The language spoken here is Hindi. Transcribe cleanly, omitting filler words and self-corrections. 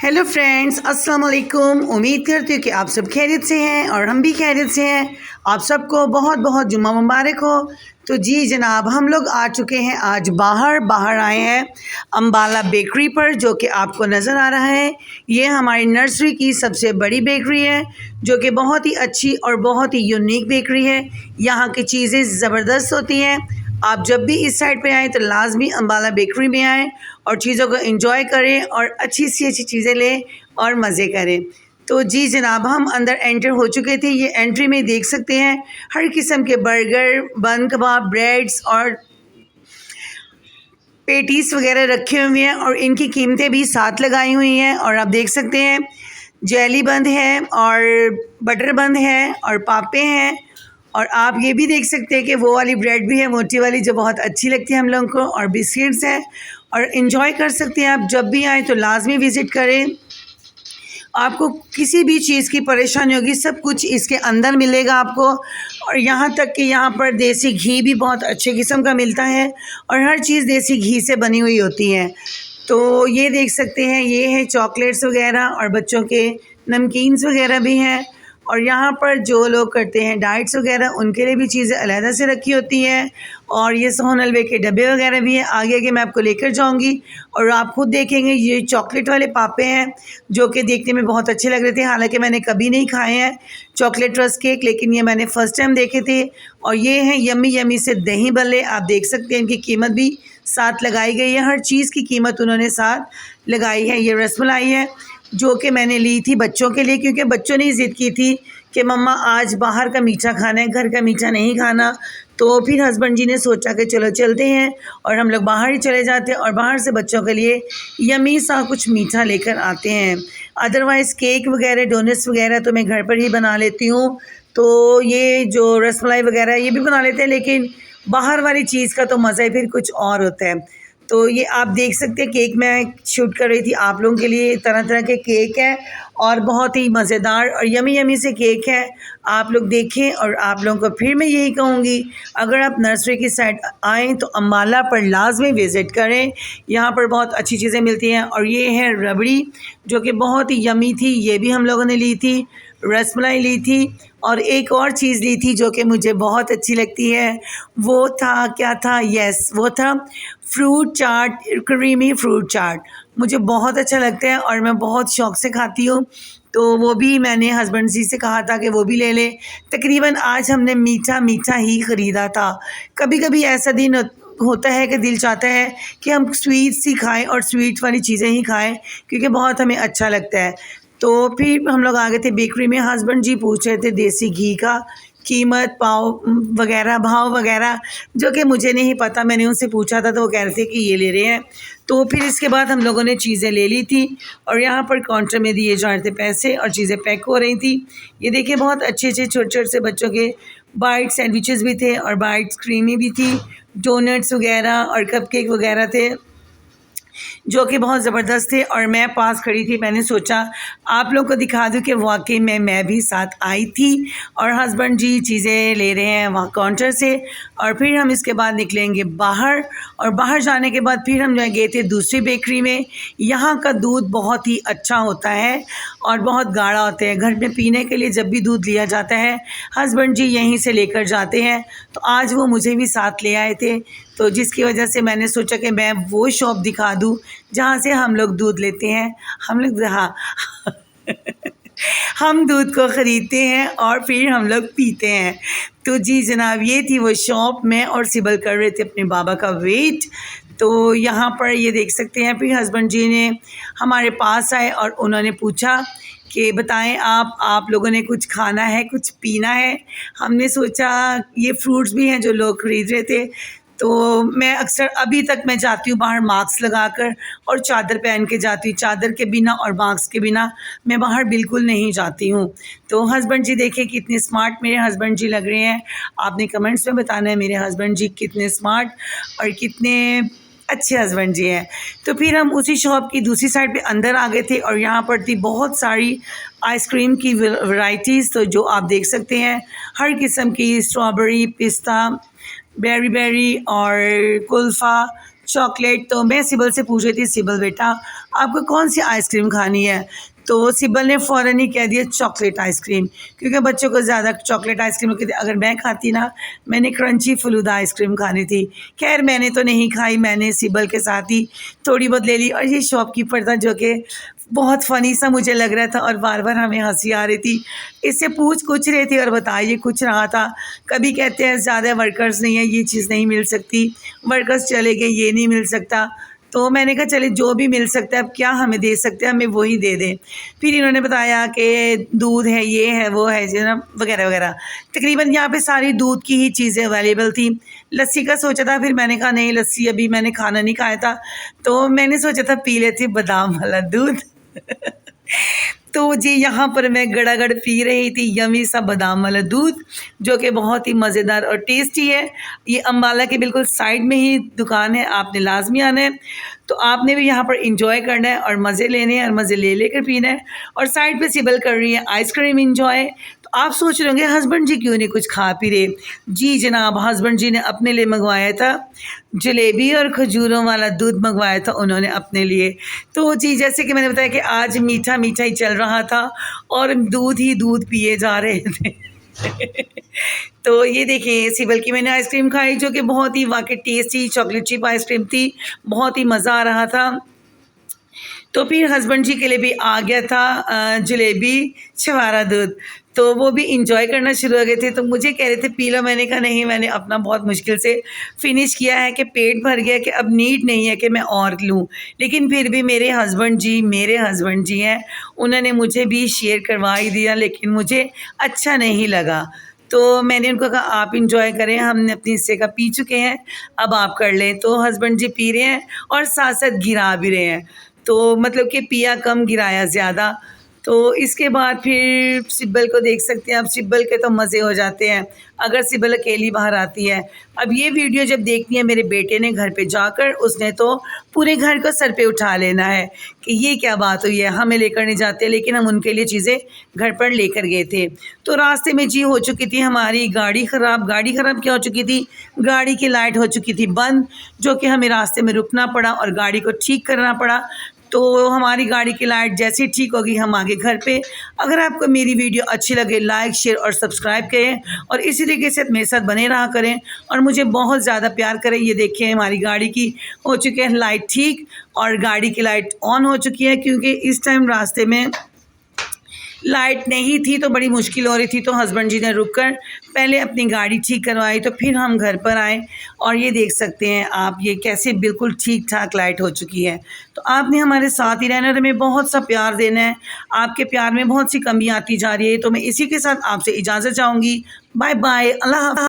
हेलो फ्रेंड्स, अस्सलाम वालेकुम। उम्मीद करती हूँ कि आप सब खैरियत से हैं और हम भी खैरियत से हैं। आप सबको बहुत बहुत जुम्मा मुबारक हो। तो जी जनाब, हम लोग आ चुके हैं आज बाहर आए हैं अम्बाला बेकरी पर, जो कि आपको नज़र आ रहा है। ये हमारी नर्सरी की सबसे बड़ी बेकरी है, जो कि बहुत ही अच्छी और बहुत ही यूनिक बेकरी है। यहाँ की चीज़ें ज़बरदस्त होती हैं। आप जब भी इस साइड पे आएँ तो लाजमी अम्बाला बेकरी में आएँ और चीज़ों को एंजॉय करें और अच्छी सी अच्छी चीज़ें लें और मज़े करें। तो जी जनाब, हम अंदर एंटर हो चुके थे। ये एंट्री में देख सकते हैं हर किस्म के बर्गर, बन कबाब, ब्रेड्स और पेटीज वगैरह रखे हुए हैं और इनकी कीमतें भी साथ लगाई हुई हैं। और आप देख सकते हैं जेली बंद है और बटर बंद है और पापे हैं। और आप ये भी देख सकते हैं कि वो वाली ब्रेड भी है, मोटी वाली, जो बहुत अच्छी लगती है हम लोगों को, और बिस्किट्स हैं। और इन्जॉय कर सकते हैं। आप जब भी आएँ तो लाजमी विज़िट करें। आपको किसी भी चीज़ की परेशानी होगी, सब कुछ इसके अंदर मिलेगा आपको। और यहाँ तक कि यहाँ पर देसी घी भी बहुत अच्छे किस्म का मिलता है और हर चीज़ देसी घी से बनी हुई होती है। तो ये देख सकते हैं, ये है चॉकलेट्स वगैरह और बच्चों के नमकीन्स वगैरह भी हैं। और यहाँ पर जो लोग करते हैं डाइट्स वगैरह, उनके लिए भी चीज़ें अलहदा से रखी होती हैं। और ये सोन हलवे के डब्बे वगैरह भी हैं। आगे आगे मैं आपको लेकर जाऊँगी और आप खुद देखेंगे। ये चॉकलेट वाले पापे हैं, जो कि देखने में बहुत अच्छे लग रहे थे। हालांकि मैंने कभी नहीं खाए हैं चॉकलेट रस्क केक, लेकिन ये मैंने फ़र्स्ट टाइम देखे थे। और ये हैं यम्मी यम्मी से दही बल्ले। आप देख सकते हैं इनकी कीमत भी साथ लगाई गई है। हर चीज़ की कीमत उन्होंने साथ लगाई है। ये रसमलाई है, जो कि मैंने ली थी बच्चों के लिए, क्योंकि बच्चों ने ज़िद की थी कि मम्मा आज बाहर का मीठा खाना है, घर का मीठा नहीं खाना। तो फिर हस्बैंड जी ने सोचा कि चलो चलते हैं, और हम लोग बाहर ही चले जाते हैं और बाहर से बच्चों के लिए यम्मी सा कुछ मीठा लेकर आते हैं। अदरवाइज़ केक वगैरह, डोनट्स वगैरह तो मैं घर पर ही बना लेती हूँ। तो ये जो रसमलाई वगैरह ये भी बना लेते हैं, लेकिन बाहर वाली चीज़ का तो मज़ा ही फिर कुछ और होता है। तो ये आप देख सकते हैं केक मैं शूट कर रही थी आप लोगों के लिए। तरह तरह के केक हैं और बहुत ही मज़ेदार और यमी यमी से केक है। आप लोग देखें। और आप लोगों को फिर मैं यही कहूँगी, अगर आप नर्सरी की साइड आएँ तो अम्बाला पर लाजमी विज़िट करें। यहाँ पर बहुत अच्छी चीज़ें मिलती हैं। और ये है रबड़ी, जो कि बहुत ही यमी थी, ये भी हम लोगों ने ली थी। रसमलाई ली थी और एक और चीज़ ली थी जो कि मुझे बहुत अच्छी लगती है। वो था, क्या था, यस, वो था फ्रूट चाट, क्रीमी फ्रूट चाट। मुझे बहुत अच्छा लगता है और मैं बहुत शौक़ से खाती हूँ। तो वो भी मैंने हस्बैंड जी से कहा था कि वो भी ले लें। तकरीबन आज हमने मीठा मीठा ही ख़रीदा था। कभी कभी ऐसा दिन होता है कि दिल चाहता है कि हम स्वीट्स ही खाएं और स्वीट वाली चीज़ें ही खाएं, क्योंकि बहुत हमें अच्छा लगता है। तो फिर हम लोग आ गए थे बेकरी में। हस्बैंड जी पूछ रहे थे देसी घी का कीमत, पाव वगैरह, भाव वगैरह, जो कि मुझे नहीं पता। मैंने उनसे पूछा था तो वो कह रहे थे कि ये ले रहे हैं। तो फिर इसके बाद हम लोगों ने चीज़ें ले ली थी और यहाँ पर काउंटर में दिए जा रहे थे पैसे और चीज़ें पैक हो रही थी। ये देखिए बहुत अच्छे अच्छे छोटे छोटे से बच्चों के बाइट सैंडविचेस भी थे और बाइट्स क्रीमी भी थी, डोनट्स वगैरह और कपकेक वगैरह थे, जो कि बहुत ज़बरदस्त थे। और मैं पास खड़ी थी, मैंने सोचा आप लोग को दिखा दूं कि वाकई में मैं भी साथ आई थी। और हस्बैंड जी चीज़ें ले रहे हैं वहाँ काउंटर से। और फिर हम इसके बाद निकलेंगे बाहर, और बाहर जाने के बाद फिर हम गए थे दूसरी बेकरी में। यहाँ का दूध बहुत ही अच्छा होता है और बहुत गाढ़ा होता है। घर में पीने के लिए जब भी दूध लिया जाता है, हस्बैंड जी यहीं से लेकर जाते हैं। तो आज वो मुझे भी साथ ले आए थे, तो जिसकी वजह से मैंने सोचा कि मैं वो शॉप दिखा दूं जहाँ से हम लोग दूध लेते हैं। हम लोग, हाँ हम दूध को ख़रीदते हैं और फिर हम लोग पीते हैं। तो जी जनाब, ये थी वो शॉप। मैं और सिबल कर रहे थे अपने बाबा का वेट। तो यहाँ पर ये देख सकते हैं, फिर हस्बैंड जी ने हमारे पास आए और उन्होंने पूछा कि बताएं आप लोगों ने कुछ खाना है, कुछ पीना है। हमने सोचा ये फ्रूट्स भी हैं जो लोग ख़रीद रहे थे। तो मैं अक्सर अभी तक मैं जाती हूँ बाहर मास्क लगाकर और चादर पहन के जाती हूँ। चादर के बिना और मास्क के बिना मैं बाहर बिल्कुल नहीं जाती हूँ। तो हस्बैंड जी देखिए कितने स्मार्ट मेरे हस्बैंड जी लग रहे हैं। आपने कमेंट्स में बताना है मेरे हस्बैंड जी कितने स्मार्ट और कितने अच्छे हस्बैंड जी हैं। तो फिर हम उसी शॉप की दूसरी साइड पे अंदर आ गए थे और यहाँ पर थी बहुत सारी आइसक्रीम की वैरायटीज़। तो जो आप देख सकते हैं हर किस्म की, स्ट्रॉबेरी, पिस्ता, बेरी बेरी और कुल्फ़ा। चॉकलेट। तो मैं सिबल से पूछ रही थी, सिबल बेटा आपको कौन सी आइसक्रीम खानी है? तो सिबल ने फ़ौरन ही कह दिया चॉकलेट आइसक्रीम, क्योंकि बच्चों को ज़्यादा चॉकलेट आइसक्रीम होती थी। अगर मैं खाती ना, मैंने क्रंची फ़लूदा आइसक्रीम खानी थी। खैर मैंने तो नहीं खाई, मैंने सिबल के साथ ही थोड़ी बहुत ले ली। और ये शॉपकीपर था जो कि बहुत फ़नी सा मुझे लग रहा था और बार-बार हमें हँसी आ रही थी। इससे पूछ कुछ रहे थे और बताइए कुछ रहा था। कभी कहते हैं ज़्यादा वर्कर्स नहीं है, ये चीज़ नहीं मिल सकती, वर्कर्स चले गए, ये नहीं मिल सकता। तो मैंने कहा चलिए जो भी मिल सकता है, अब क्या हमें दे सकते हैं, हमें वही दे दें। फिर इन्होंने बताया कि दूध है, ये है, वो है, जो ना वगैरह वगैरह। तकरीबन यहाँ पे सारी दूध की ही चीज़ें अवेलेबल थी। लस्सी का सोचा था, फिर मैंने कहा नहीं लस्सी अभी मैंने खाना नहीं खाया था, तो मैंने सोचा था पी लेती बादाम वाला दूध। तो जी यहाँ पर मैं गड़ागड़ पी रही थी यमी सा बादाम वाला दूध, जो कि बहुत ही मज़ेदार और टेस्टी है। ये अम्बाला के बिल्कुल साइड में ही दुकान है, आपने लाजमी आना है। तो आपने भी यहाँ पर इंजॉय करना है और मज़े लेने हैं और मज़े ले लेकर पीना है। और साइड पे सिबल कर रही है आइसक्रीम इंजॉय। तो आप सोच रहे होंगे हस्बैंड जी क्यों नहीं कुछ खा पी रहे? जी जनाब, हस्बैंड जी ने अपने लिए मंगवाया था जलेबी और खजूरों वाला दूध मंगवाया था उन्होंने अपने लिए। तो जी जैसे कि मैंने बताया कि आज मीठा मीठा ही चल रहा था और दूध ही दूध पिए जा रहे थे। तो ये देखिए सिबल की मैंने आइसक्रीम खाई, जो कि बहुत ही वाकई टेस्टी चॉकलेट चिप आइसक्रीम थी, बहुत ही मज़ा आ रहा था। तो फिर हस्बैंड जी के लिए भी आ गया था जलेबी छवारा दूध, तो वो भी इंजॉय करना शुरू हो गए थे। तो मुझे कह रहे थे पी लो, मैंने कहा नहीं, मैंने अपना बहुत मुश्किल से फिनिश किया है कि पेट भर गया कि अब नीड नहीं है कि मैं और लूँ। लेकिन फिर भी मेरे हस्बैंड जी हैं, उन्होंने मुझे भी शेयर करवा ही दिया, लेकिन मुझे अच्छा नहीं लगा। तो मैंने उनको कहा आप इंजॉय करें, हमने अपनी हिस्से का पी चुके हैं, अब आप कर लें। तो हस्बैंड जी पी रहे हैं और साथ साथ गिरा भी रहे हैं, तो मतलब कि पिया कम गिराया ज़्यादा। तो इसके बाद फिर सिब्बल को देख सकते हैं आप, सिब्बल के तो मज़े हो जाते हैं अगर सिब्बल अकेली बाहर आती है। अब ये वीडियो जब देखनी है मेरे बेटे ने घर पे जाकर, उसने तो पूरे घर को सर पे उठा लेना है कि ये क्या बात हुई है, हमें लेकर नहीं जाते, लेकिन हम उनके लिए चीज़ें घर पर लेकर गए थे। तो रास्ते में जी हो चुकी थी हमारी गाड़ी ख़राब। गाड़ी ख़राब क्या हो चुकी थी? गाड़ी की लाइट हो चुकी थी बंद, जो कि हमें रास्ते में रुकना पड़ा और गाड़ी को ठीक करना पड़ा। तो हमारी गाड़ी की लाइट जैसे ही ठीक होगी हम आगे घर पे। अगर आपको मेरी वीडियो अच्छी लगे लाइक शेयर और सब्सक्राइब करें और इसी तरीके से मेरे साथ बने रहा करें और मुझे बहुत ज़्यादा प्यार करें। ये देखिए हमारी गाड़ी की हो चुकी है लाइट ठीक और गाड़ी की लाइट ऑन हो चुकी है, क्योंकि इस टाइम रास्ते में लाइट नहीं थी तो बड़ी मुश्किल हो रही थी। तो हस्बैंड जी ने रुककर पहले अपनी गाड़ी ठीक करवाई, तो फिर हम घर पर आए और ये देख सकते हैं आप ये कैसे बिल्कुल ठीक ठाक लाइट हो चुकी है। तो आपने हमारे साथ ही रहना और हमें बहुत सा प्यार देना है। आपके प्यार में बहुत सी कमी आती जा रही है, तो मैं इसी के साथ आपसे इजाज़त चाहूँगी। बाय बाय, अल्लाह हाफ़िज़।